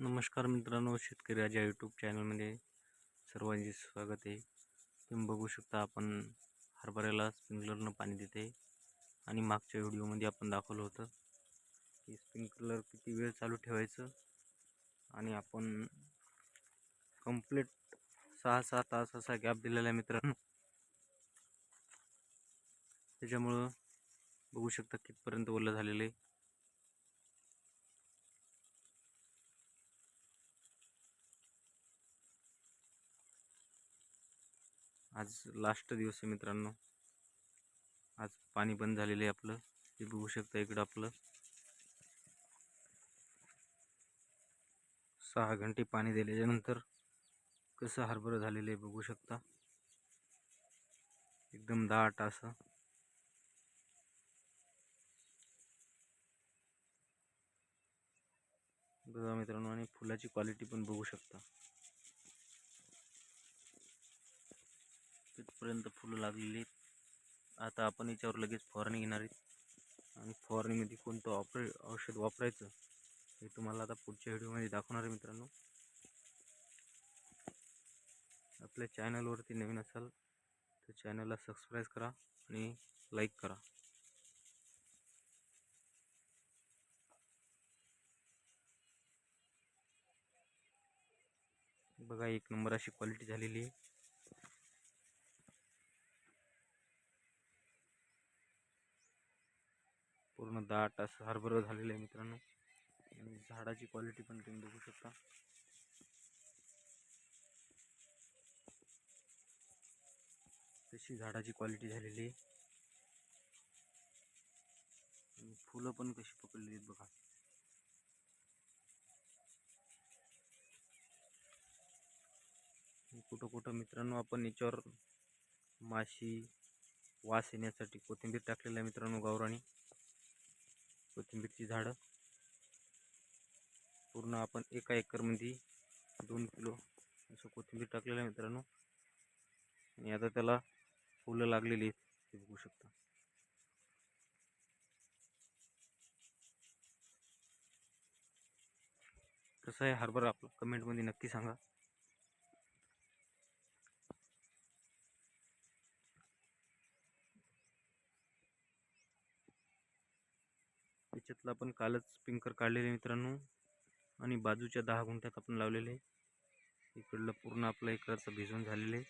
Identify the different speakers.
Speaker 1: नमस्कार मित्रांनो, शेतकरी राजा यूट्यूब चॅनलमध्ये सर्वांचे स्वागत आहे. तुम्ही बघू शकता आपण हरभऱ्याला स्प्रिंकलरनं पाणी देते आणि मागच्या व्हिडिओमध्ये आपण दाखवलं होतं की स्प्रिंकलर किती वेळ चालू ठेवायचं आणि आपण कंप्लीट 6-6 तास असा गॅप दिलेला आहे मित्रांनो. त्याच्यामुळं बघू शकता कितपर्यंत ओलं झालेलं आहे. आज लास्ट दिवस आहे मित्रांनो. आज पाणी बंद झालेलं आहे आपलं. ते बघू शकता इकडं आपलं 6 घंटे पाणी दिल्यानंतर कसं हरभरं झालेलं आहे बघू शकता. एकदम दाट असं बघा मित्रांनो. आणि फुलाची क्वालिटी पण बघू शकता. तिथपर्यंत फुलं लागलेली आहेत. आता आपण याच्यावर लगेच फवारणी घेणार आहेत आणि फवारणीमध्ये कोणतं औषध वापरायचं हे तुम्हाला आता पुढच्या व्हिडिओमध्ये दाखवणार आहे मित्रांनो. आपल्या चॅनलवरती नवीन असाल तर चॅनलला सबस्क्राईब करा आणि लाईक करा. बघा, एक नंबर अशी क्वालिटी झालेली आहे. पूर्ण दाट असं हरभरं झालेलं आहे मित्रांनो. आणि झाडाची क्वालिटी पण तुम्ही बघू शकता. तशी झाडाची क्वालिटी झालेली आहे आणि फुलं पण कशी पकडली आहेत बघा. कुठं कुठं मित्रांनो आपण याच्यावर माशी वास येण्यासाठी कोथिंबीर टाकलेलं आहे मित्रांनो. गावरानी कोथिंबीरची झाडं पूर्ण आपण एका एकरमध्ये 2 किलो असं कोथिंबीर टाकलेलं आहे मित्रांनो. आणि आता त्याला फुलं लागलेली आहेत, ते बघू शकता. कसं आहे हरभरा आपलं कमेंटमध्ये नक्की सांगा. याच्यातलं आपण कालच स्प्रिंकलर काढलेले मित्रांनो आणि बाजूच्या 10 गुंठ्यात आपण लावलेले. इकडलं पूर्ण आपलं एकराचं भिजवून झालेलं आहे.